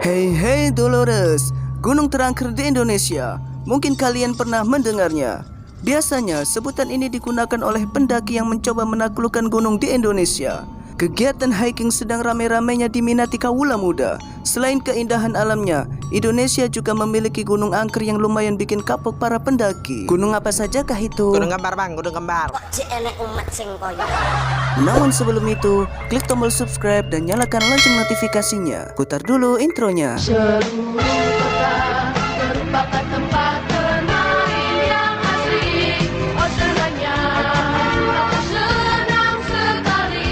Hey Dolores, gunung terangker di Indonesia. Mungkin kalian pernah mendengarnya. Biasanya sebutan ini digunakan oleh pendaki yang mencoba menaklukkan gunung di Indonesia. Kegiatan hiking sedang ramai-ramainya diminati kaula muda. Selain keindahan alamnya, Indonesia juga memiliki gunung angker yang lumayan bikin kapok para pendaki. Gunung apa sajakah itu? Gunung Kembar bang, Gunung Kembar. Namun sebelum itu, klik tombol subscribe dan nyalakan lonceng notifikasinya. Putar dulu intronya. Seluruh kota merupakan tempat bermain yang asik. Oh senangnya, aku senang sekali.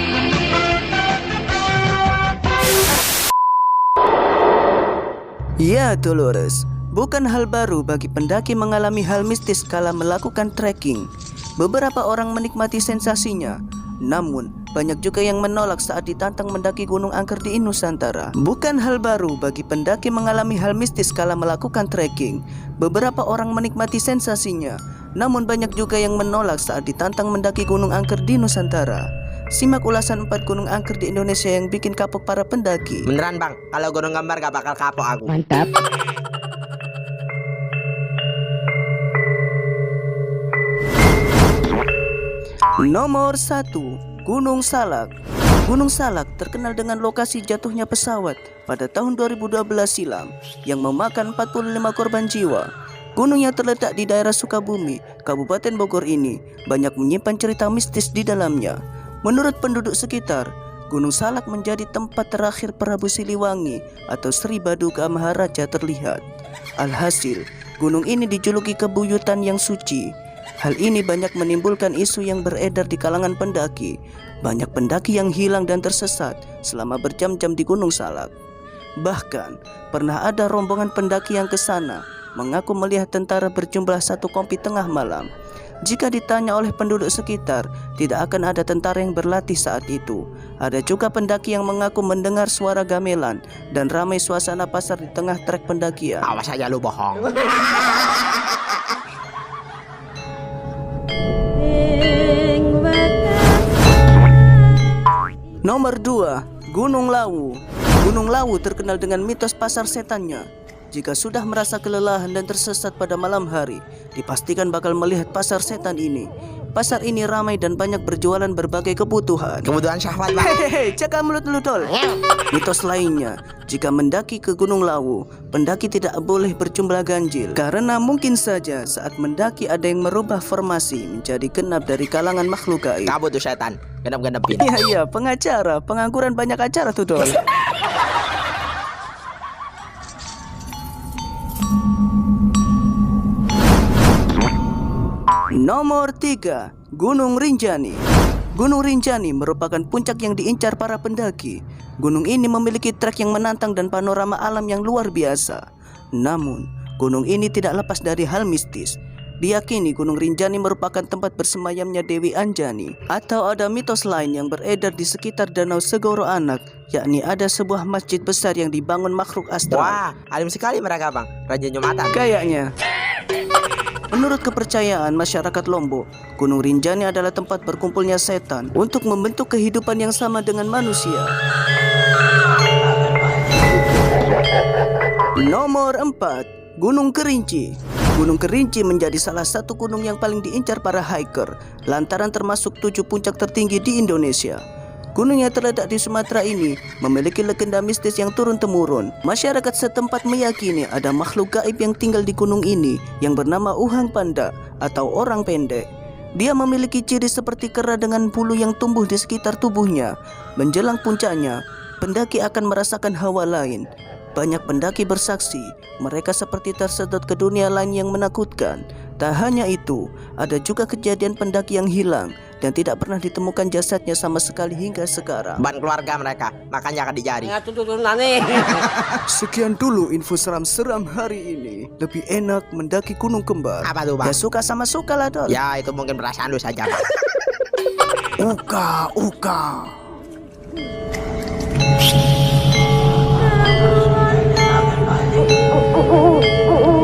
Ya Dolores, bukan hal baru bagi pendaki mengalami hal mistis kala melakukan trekking. Beberapa orang menikmati sensasinya, namun banyak juga yang menolak saat ditantang mendaki gunung angker di Nusantara. Bukan hal baru bagi pendaki mengalami hal mistis kala melakukan trekking. Beberapa orang menikmati sensasinya, namun banyak juga yang menolak saat ditantang mendaki gunung angker di Nusantara. Simak ulasan 4 gunung angker di Indonesia yang bikin kapok para pendaki. Beneran bang, kalau Gunung Kembar gak bakal kapok aku. Mantap. Nomor 1, Gunung Salak. Gunung Salak terkenal dengan lokasi jatuhnya pesawat pada tahun 2012 silam yang memakan 45 korban jiwa. Gunungnya terletak di daerah Sukabumi, Kabupaten Bogor ini banyak menyimpan cerita mistis di dalamnya. Menurut penduduk sekitar, Gunung Salak menjadi tempat terakhir Prabu Siliwangi atau Sri Baduga Maharaja terlihat. Alhasil, gunung ini dijuluki kebuyutan yang suci. Hal ini banyak menimbulkan isu yang beredar di kalangan pendaki. Banyak pendaki yang hilang dan tersesat selama berjam-jam di Gunung Salak. Bahkan, pernah ada rombongan pendaki yang ke sana mengaku melihat tentara berjumlah 1 kompi tengah malam. Jika ditanya oleh penduduk sekitar, tidak akan ada tentara yang berlatih saat itu. Ada juga pendaki yang mengaku mendengar suara gamelan dan ramai suasana pasar di tengah trek pendakian. Awas aja lu bohong. Nomor 2, Gunung Lawu. Gunung Lawu terkenal dengan mitos pasar setannya. Jika sudah merasa kelelahan dan tersesat pada malam hari, dipastikan bakal melihat pasar setan ini. Pasar ini ramai dan banyak berjualan berbagai kebutuhan. Kebutuhan syahwat bang. Hehehe, jaga mulut lu tol. Mitos lainnya, jika mendaki ke Gunung Lawu, pendaki tidak boleh berjumlah ganjil karena mungkin saja saat mendaki ada yang merubah formasi menjadi genap dari kalangan makhluk gaib. Kamu tuh setan, genap-genapin. Iya, pengacara, pengangguran banyak acara tuh dol. Nomor 3, Gunung Rinjani. Gunung Rinjani merupakan puncak yang diincar para pendaki. Gunung ini memiliki trek yang menantang dan panorama alam yang luar biasa. Namun, gunung ini tidak lepas dari hal mistis. Diyakini Gunung Rinjani merupakan tempat bersemayamnya Dewi Anjani. Atau ada mitos lain yang beredar di sekitar Danau Segoro Anak, yakni ada sebuah masjid besar yang dibangun makhluk astral. Wah, alim sekali mereka bang, rajin jumatan. Kayaknya. Menurut kepercayaan masyarakat Lombok, Gunung Rinjani adalah tempat berkumpulnya setan untuk membentuk kehidupan yang sama dengan manusia. Nomor 4, Gunung Kerinci. Gunung Kerinci menjadi salah satu gunung yang paling diincar para hiker lantaran termasuk 7 puncak tertinggi di Indonesia. Gunung yang terletak di Sumatera ini memiliki legenda mistis yang turun-temurun. Masyarakat setempat meyakini ada makhluk gaib yang tinggal di gunung ini yang bernama Uhang Panda atau orang pendek. Dia memiliki ciri seperti kera dengan bulu yang tumbuh di sekitar tubuhnya. Menjelang puncaknya, pendaki akan merasakan hawa lain. Banyak pendaki bersaksi mereka seperti tersedot ke dunia lain yang menakutkan. Tak hanya itu, ada juga kejadian pendaki yang hilang dan tidak pernah ditemukan jasadnya sama sekali hingga sekarang. Ban keluarga mereka, makanya akan dijari. Sekian dulu info seram-seram hari ini. Lebih enak mendaki Gunung Kembar. Apa tuh bang? Ya suka sama suka lah dol. Ya itu mungkin perasaan lu saja bang. Uka.